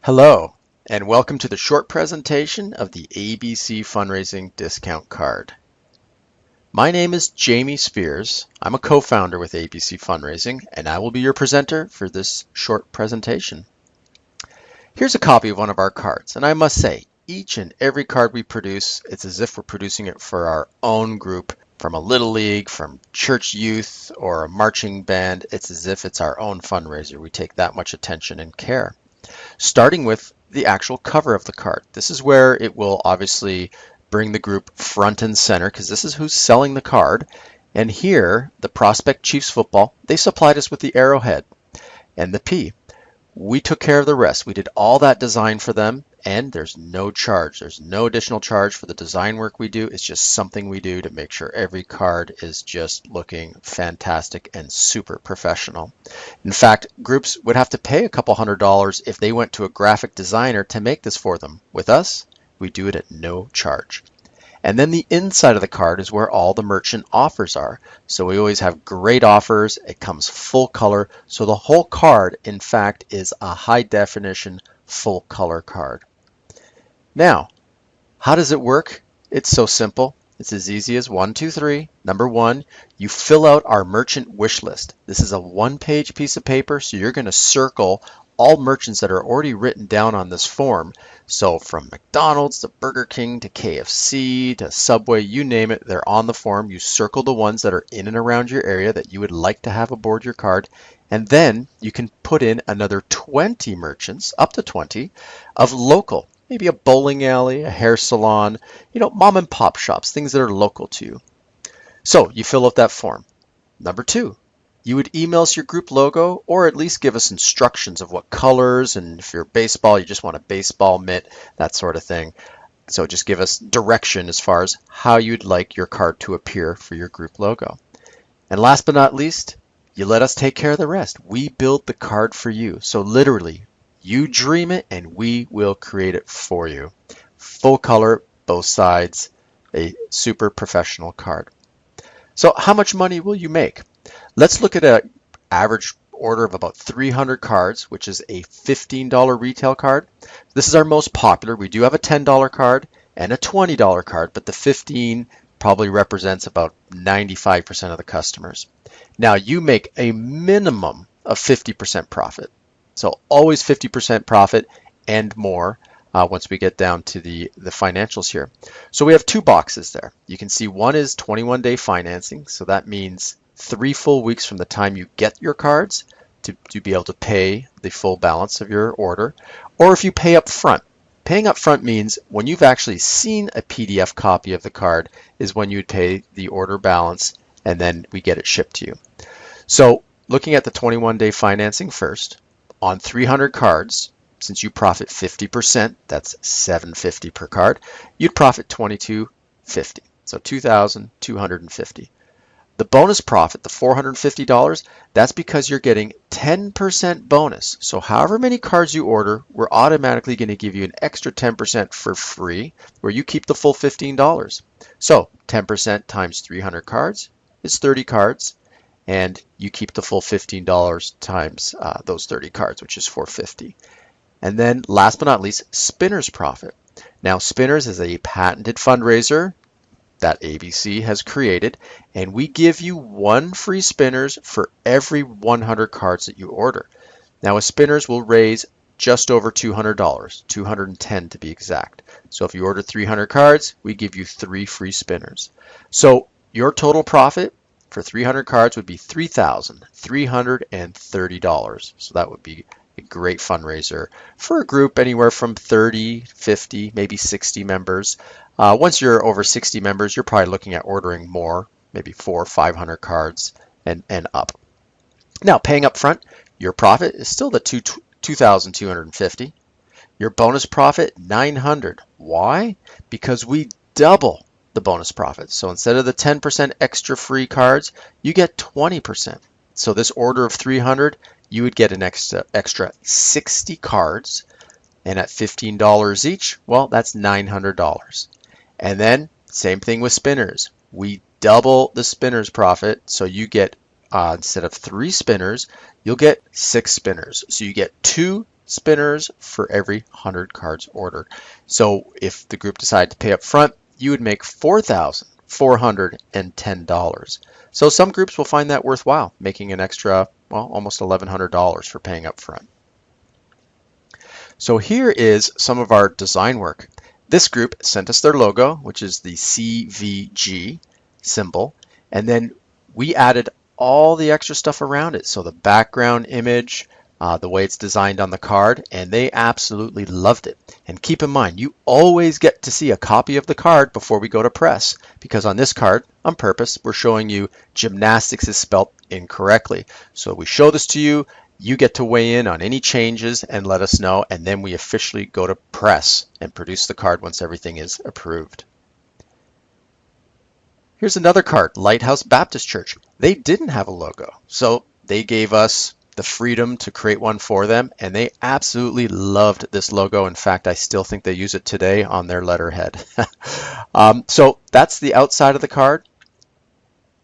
Hello, and welcome to the short presentation of the ABC Fundraising Discount Card. My name is Jamie Spears. I'm a co-founder with ABC Fundraising, and I will be your presenter for this short presentation. Here's a copy of one of our cards, and I must say, each and every card we produce, it's as if we're producing it for our own group, from a little league, from church youth, or a marching band. It's as if it's our own fundraiser. We take that much attention and care. Starting with the actual cover of the card. This is where it will obviously bring the group front and center because this is who's selling the card. And here, the Prospect Chiefs football, they supplied us with the arrowhead and the P. We took care of the rest. We did all that design for them, and there's no charge. There's no additional charge for the design work we do. It's just something we do to make sure every card is just looking fantastic and super professional. In fact, groups would have to pay a couple $100s if they went to a graphic designer to make this for them. With us, we do it at no charge. And then the inside of the card is where all the merchant offers are. So we always have great offers. It comes full color. So the whole card, in fact, is a high definition full color card. Now, how does it work? It's so simple. It's as easy as 1, 2, 3. Number 1, you fill out our merchant wish list. This is a one-page piece of paper, so you're going to circle all merchants that are already written down on this form. So from McDonald's to Burger King to KFC to Subway, you name it, they're on the form. You circle the ones that are in and around your area that you would like to have aboard your card. And then you can put in another 20 merchants, up to 20, of local. Maybe a bowling alley, a hair salon, mom and pop shops, things that are local to you. So you fill out that form. Number 2, you would email us your group logo or at least give us instructions of what colors, and if you're baseball, you just want a baseball mitt, that sort of thing. So just give us direction as far as how you'd like your card to appear for your group logo. And last but not least, you let us take care of the rest. We build the card for you. So literally, you dream it and we will create it for you. Full color, both sides, a super professional card. So how much money will you make? Let's look at an average order of about 300 cards, which is a $15 retail card. This is our most popular. We do have a $10 card and a $20 card, but the 15 probably represents about 95% of the customers. Now you make a minimum of 50% profit. So always 50% profit and more once we get down to the financials here. So we have 2 boxes there. You can see one is 21-day financing. So that means 3 full weeks from the time you get your cards to be able to pay the full balance of your order. Or if you pay up front. Paying up front means when you've actually seen a PDF copy of the card is when you'd pay the order balance and then we get it shipped to you. So looking at the 21-day financing first, on 300 cards, since you profit 50%, that's $750 per card, you'd profit $2,250, so $2,250. The bonus profit, the $450, that's because you're getting 10% bonus. So however many cards you order, we're automatically going to give you an extra 10% for free, where you keep the full $15. So 10% times 300 cards is 30 cards. And you keep the full $15 times those 30 cards, which is $450. And then last but not least, Spinners profit. Now Spinners is a patented fundraiser that ABC has created, and we give you 1 free Spinners for every 100 cards that you order. Now a Spinners will raise just over $200, $210 to be exact. So if you order 300 cards, we give you 3 free Spinners. So your total profit for 300 cards would be $3,330. So that would be a great fundraiser for a group anywhere from 30, 50, maybe 60 members. Once you're over 60 members, you're probably looking at ordering more, maybe 400 or 500 cards and up. Now, paying up front, your profit is still the $2,250. Your bonus profit, $900. Why? Because we double the bonus profit. So instead of the 10% extra free cards, you get 20%. So this order of 300, you would get an extra 60 cards, and at $15 each, well, that's $900. And then same thing with Spinners. We double the Spinners profit, so you get instead of 3 spinners, you'll get 6 spinners. So you get 2 spinners for every 100 cards ordered. So if the group decided to pay up front, you would make $4,410. So some groups will find that worthwhile, making an extra, well, almost $1,100 for paying up front. So here is some of our design work. This group sent us their logo, which is the CVG symbol, and then we added all the extra stuff around it. So the background image, the way it's designed on the card, and they absolutely loved it. And keep in mind, you always get to see a copy of the card before we go to press, because on this card, on purpose, we're showing you gymnastics is spelled incorrectly. So we show this to you, you get to weigh in on any changes and let us know, and then we officially go to press and produce the card once everything is approved. Here's another card, Lighthouse Baptist Church. They didn't have a logo, so they gave us the freedom to create one for them, and they absolutely loved this logo. In fact, I still think they use it today on their letterhead. So that's the outside of the card.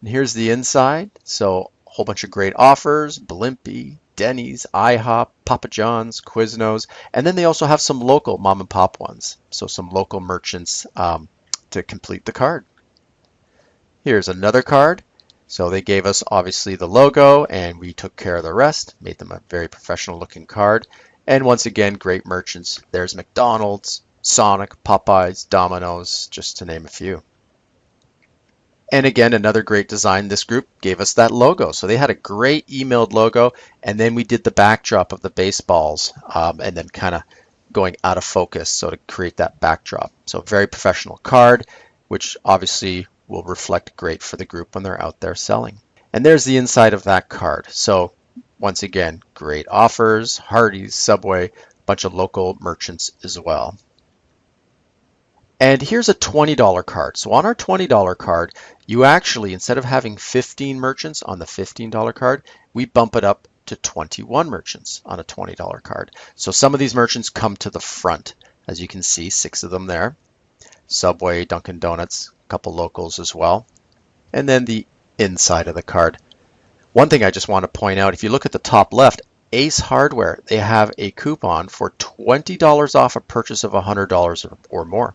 And here's the inside. So a whole bunch of great offers, Blimpie, Denny's, IHOP, Papa John's, Quiznos, and then they also have some local mom and pop ones. So some local merchants to complete the card. Here's another card. So they gave us obviously the logo and we took care of the rest, made them a very professional looking card. And once again, great merchants. There's McDonald's, Sonic, Popeyes, Domino's, just to name a few. And again, another great design. This group gave us that logo. So they had a great emailed logo, and then we did the backdrop of the baseballs and then kind of going out of focus, so to create that backdrop. So very professional card, which obviously will reflect great for the group when they're out there selling. And there's the inside of that card. So once again, great offers, Hardee's, Subway, a bunch of local merchants as well. And here's a $20 card. So on our $20 card, you actually, instead of having 15 merchants on the $15 card, we bump it up to 21 merchants on a $20 card. So some of these merchants come to the front. As you can see, 6 of them there. Subway, Dunkin' Donuts, a couple locals as well. And then the inside of the card. One thing I just want to point out, if you look at the top left, Ace Hardware, they have a coupon for $20 off a purchase of $100 or more.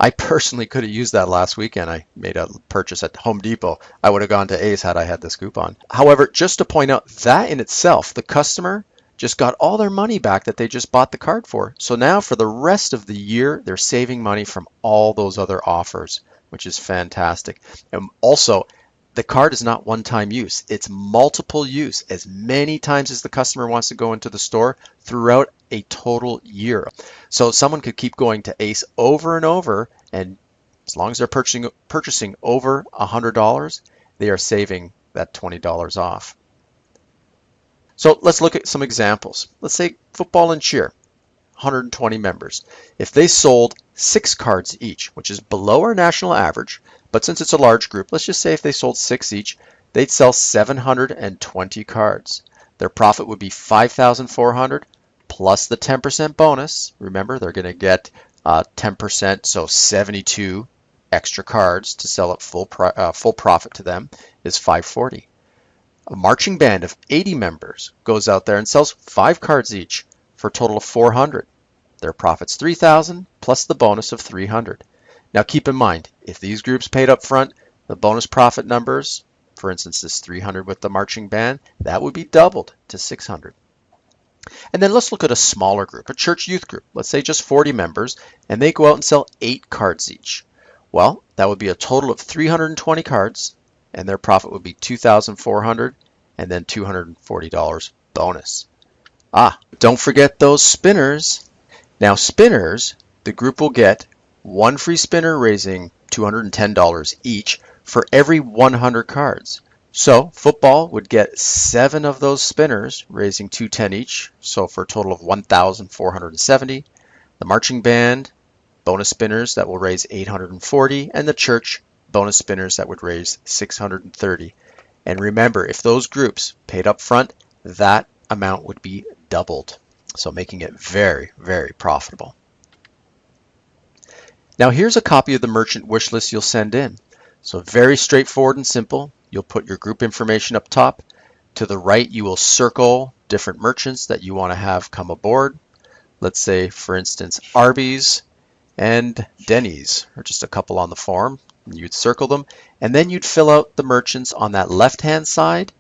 I personally could have used that last weekend. I made a purchase at Home Depot. I would have gone to Ace had I had this coupon. However, just to point out that in itself, the customer just got all their money back that they just bought the card for. So now for the rest of the year, they're saving money from all those other offers, which is fantastic. And also, the card is not one-time use. It's multiple use, as many times as the customer wants to go into the store throughout a total year. So someone could keep going to Ace over and over, and as long as they're purchasing over $100, they are saving that $20 off. So let's look at some examples. Let's say football and cheer, 120 members. If they sold 6 cards each, which is below our national average, but since it's a large group, let's just say if they sold 6 each, they'd sell 720 cards. Their profit would be $5,400 plus the 10% bonus. Remember, they're going to get 10%, so 72 extra cards to sell at full profit to them is $540. A marching band of 80 members goes out there and sells 5 cards each for a total of $400. Their profit's $3,000 plus the bonus of $300. Now keep in mind, if these groups paid up front, the bonus profit numbers, for instance, this $300 with the marching band, that would be doubled to $600. And then let's look at a smaller group, a church youth group, let's say just 40 members, and they go out and sell 8 cards each. Well, that would be a total of 320 cards, and their profit would be $2,400 and then $240 bonus. Don't forget those spinners. Now spinners, the group will get 1 free spinner raising $210 each for every 100 cards. So football would get 7 of those spinners raising $210 each, so for a total of $1,470. The marching band bonus spinners that will raise $840, and the church bonus spinners that would raise $630. And remember, if those groups paid up front, that amount would be doubled, so making it very, very profitable. Now here's a copy of the merchant wish list you'll send in. So very straightforward and simple. You'll put your group information up top, To the right, you will circle different merchants that you want to have come aboard. Let's say, for instance, Arby's and Denny's, or just a couple on the form. You'd circle them, and then you'd fill out the merchants on that left-hand side.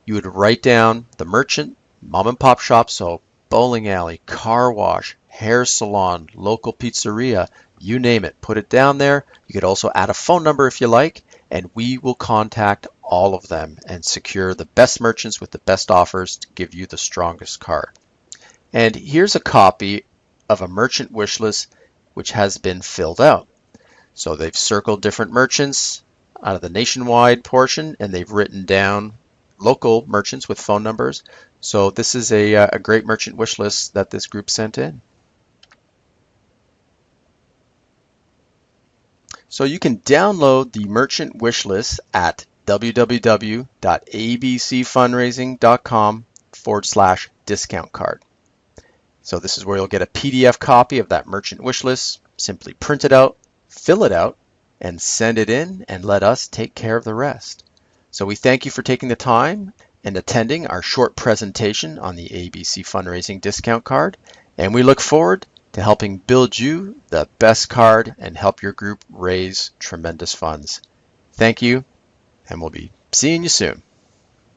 You would write down the merchant, mom and pop shop, so bowling alley, car wash, hair salon, local pizzeria, you name it, put it down there. You could also add a phone number if you like, and we will contact all of them and secure the best merchants with the best offers to give you the strongest card. And here's a copy of a merchant wish list which has been filled out. So they've circled different merchants out of the nationwide portion, and they've written down local merchants with phone numbers. So this is a great merchant wish list that this group sent in. So you can download the merchant wish list at www.abcfundraising.com/discount card. So this is where you'll get a PDF copy of that merchant wish list. Simply print it out, fill it out, and send it in, and let us take care of the rest. So we thank you for taking the time and attending our short presentation on the ABC Fundraising discount card, and we look forward to helping build you the best card and help your group raise tremendous funds. Thank you, and we'll be seeing you soon.